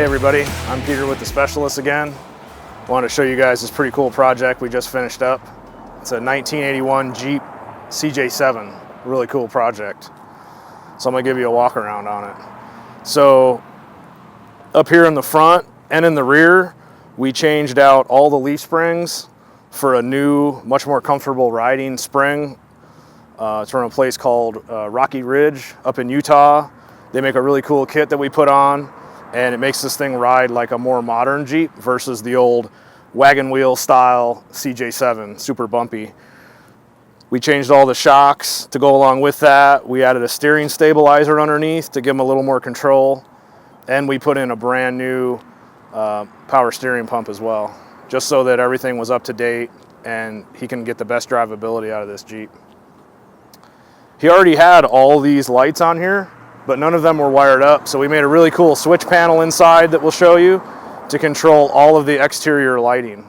Hey everybody, I'm Peter with The Specialist again. I want to show you guys this pretty cool project we just finished up. It's a 1981 Jeep CJ7, really cool project. So I'm going to give you a walk around on it. So up here in the front and in the rear, we changed out all the leaf springs for a new, much more comfortable riding spring. It's from a place called Rocky Ridge up in Utah. They make a really cool kit that we put on, and it makes this thing ride like a more modern Jeep versus the old wagon wheel style CJ7, super bumpy. We changed all the shocks to go along with that. We added a steering stabilizer underneath to give him a little more control, and we put in a brand new power steering pump as well, just so that everything was up to date and he can get the best drivability out of this Jeep. He already had all these lights on here, but none of them were wired up, so we made a really cool switch panel inside that we'll show you to control all of the exterior lighting.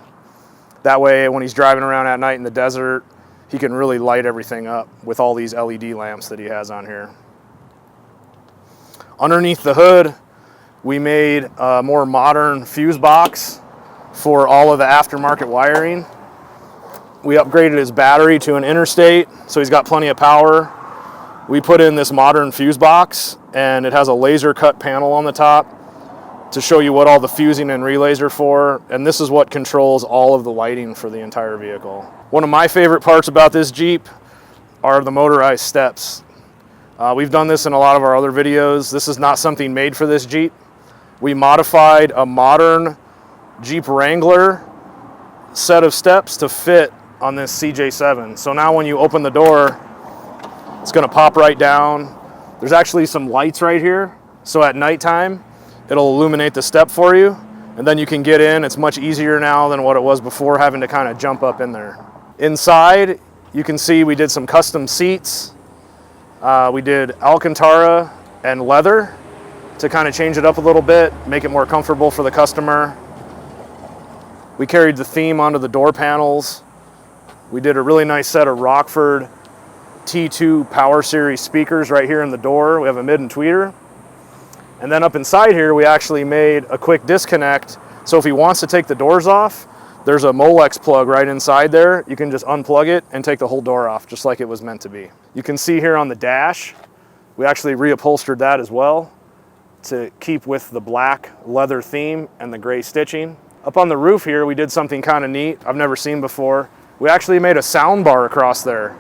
That way, when he's driving around at night in the desert, he can really light everything up with all these LED lamps that he has on here. Underneath the hood, we made a more modern fuse box for all of the aftermarket wiring. We upgraded his battery to an interstate, so he's got plenty of power. We put in this modern fuse box, and it has a laser cut panel on the top to show you what all the fusing and relays are for, and this is what controls all of the lighting for the entire vehicle. One of my favorite parts about this Jeep are the motorized steps. We've done this in a lot of our other videos. This is not something made for this Jeep. We modified a modern Jeep Wrangler set of steps to fit on this CJ7. So now when you open the door, it's going to pop right down. There's actually some lights right here, so at nighttime it'll illuminate the step for you, and then you can get in. It's much easier now than what it was before, having to kind of jump up in there. Inside, you can see we did some custom seats. We did Alcantara and leather to kind of change it up a little bit, make it more comfortable for the customer. We carried the theme onto the door panels. We did a really nice set of Rockford T2 Power Series speakers right here in the door. We have a mid and tweeter. And then up inside here, we actually made a quick disconnect. So if he wants to take the doors off, there's a Molex plug right inside there. You can just unplug it and take the whole door off, just like it was meant to be. You can see here on the dash, we actually reupholstered that as well to keep with the black leather theme and the gray stitching. Up on the roof here, we did something kind of neat I've never seen before. We actually made a sound bar across there.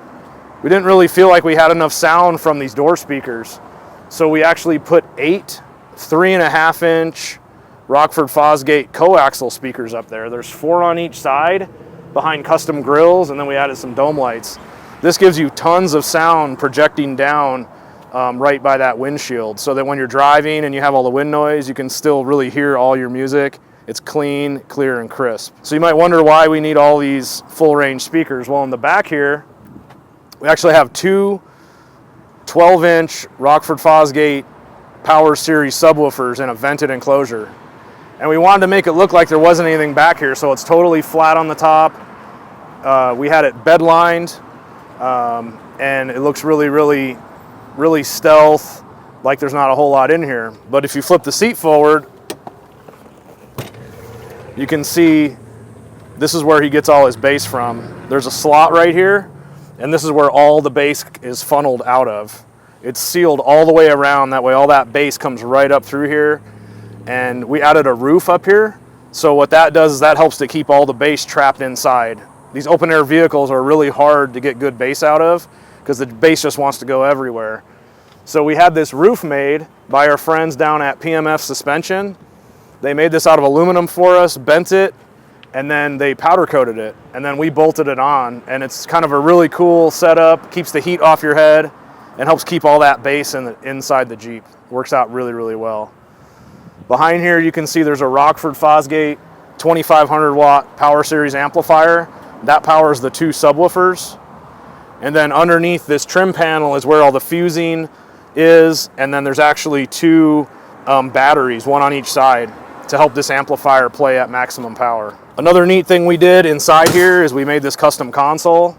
We didn't really feel like we had enough sound from these door speakers, so we actually put 8 3.5-inch Rockford Fosgate coaxial speakers up there. There's 4 on each side behind custom grills, and then we added some dome lights. This gives you tons of sound projecting down right by that windshield, so that when you're driving and you have all the wind noise, you can still really hear all your music. It's clean, clear, and crisp. So you might wonder why we need all these full range speakers. Well, in the back here, we actually have 2 12-inch Rockford Fosgate Power Series subwoofers in a vented enclosure. And we wanted to make it look like there wasn't anything back here, so it's totally flat on the top. We had it bed lined, and it looks really, really, really stealth, like there's not a whole lot in here. But if you flip the seat forward, you can see this is where he gets all his bass from. There's a slot right here, and this is where all the bass is funneled out of. It's sealed all the way around, that way all that bass comes right up through here. And we added a roof up here, so what that does is that helps to keep all the bass trapped inside. These open air vehicles are really hard to get good bass out of because the bass just wants to go everywhere. So we had this roof made by our friends down at PMF Suspension. They made this out of aluminum for us, bent it, and then they powder coated it, and then we bolted it on, and it's kind of a really cool setup, keeps the heat off your head, and helps keep all that bass inside the Jeep. Works out really, really well. Behind here, you can see there's a Rockford Fosgate 2500 watt Power Series amplifier. That powers the 2 subwoofers. And then underneath this trim panel is where all the fusing is, and then there's actually 2 batteries, 1 on each side, to help this amplifier play at maximum power. Another neat thing we did inside here is we made this custom console.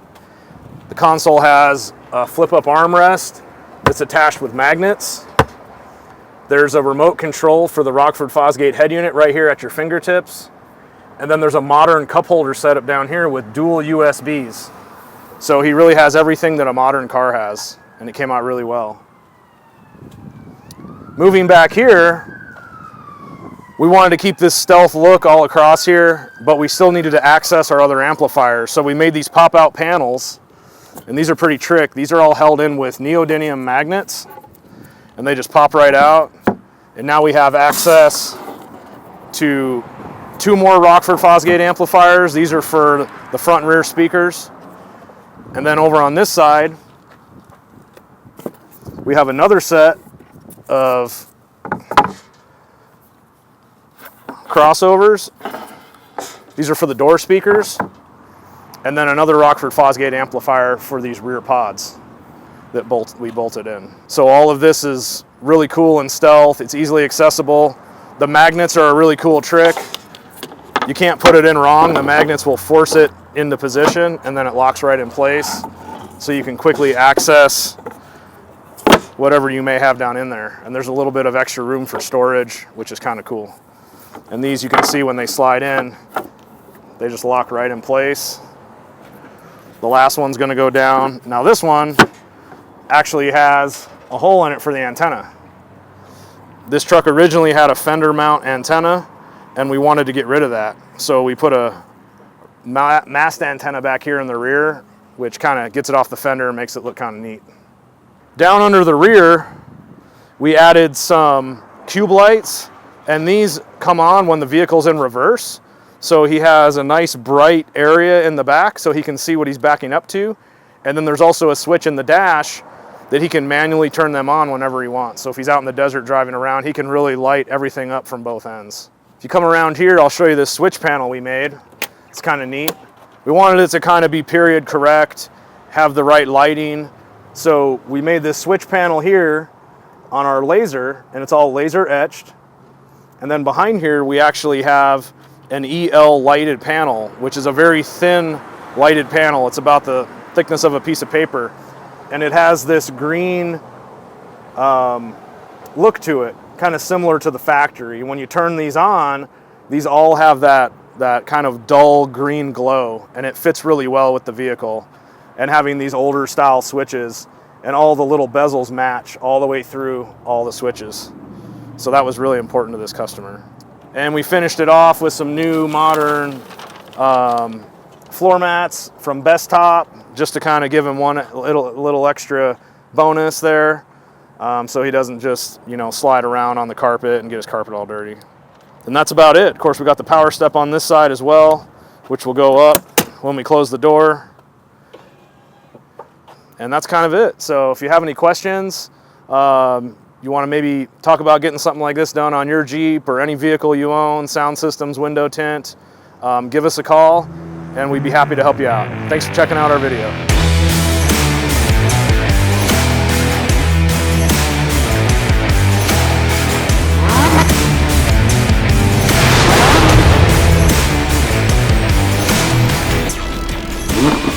The console has a flip-up armrest that's attached with magnets. There's a remote control for the Rockford Fosgate head unit right here at your fingertips. And then there's a modern cup holder setup down here with dual USBs. So he really has everything that a modern car has, and it came out really well. Moving back here, we wanted to keep this stealth look all across here, but we still needed to access our other amplifiers. So we made these pop-out panels, and these are pretty trick. These are all held in with neodymium magnets, and they just pop right out. And now we have access to 2 more Rockford Fosgate amplifiers. These are for the front and rear speakers. And then over on this side, we have another set of crossovers. These are for the door speakers. And then another Rockford Fosgate amplifier for these rear pods that we bolted in. So all of this is really cool and stealth. It's easily accessible. The magnets are a really cool trick. You can't put it in wrong. The magnets will force it into position, and then it locks right in place. So you can quickly access whatever you may have down in there. And there's a little bit of extra room for storage, which is kind of cool. And these, you can see when they slide in, they just lock right in place. The last one's going to go down. Now this one actually has a hole in it for the antenna. This truck originally had a fender mount antenna, and we wanted to get rid of that. So we put a mast antenna back here in the rear, which kind of gets it off the fender and makes it look kind of neat. Down under the rear, we added some cube lights, and these come on when the vehicle's in reverse. So he has a nice bright area in the back so he can see what he's backing up to. And then there's also a switch in the dash that he can manually turn them on whenever he wants. So if he's out in the desert driving around, he can really light everything up from both ends. If you come around here, I'll show you this switch panel we made. It's kind of neat. We wanted it to kind of be period correct, have the right lighting. So we made this switch panel here on our laser, and it's all laser etched. And then behind here, we actually have an EL lighted panel, which is a very thin lighted panel. It's about the thickness of a piece of paper. And it has this green look to it, kind of similar to the factory. When you turn these on, these all have that kind of dull green glow, and it fits really well with the vehicle. And having these older style switches, and all the little bezels match all the way through all the switches. So that was really important to this customer. And we finished it off with some new modern floor mats from Best Top, just to kind of give him one little extra bonus there, so he doesn't just, you know, slide around on the carpet and get his carpet all dirty. And that's about it. Of course, we got the power step on this side as well, which will go up when we close the door. And that's kind of it. So if you have any questions, you want to maybe talk about getting something like this done on your Jeep or any vehicle you own, sound systems, window tint, give us a call, and we'd be happy to help you out. Thanks for checking out our video. Mm-hmm.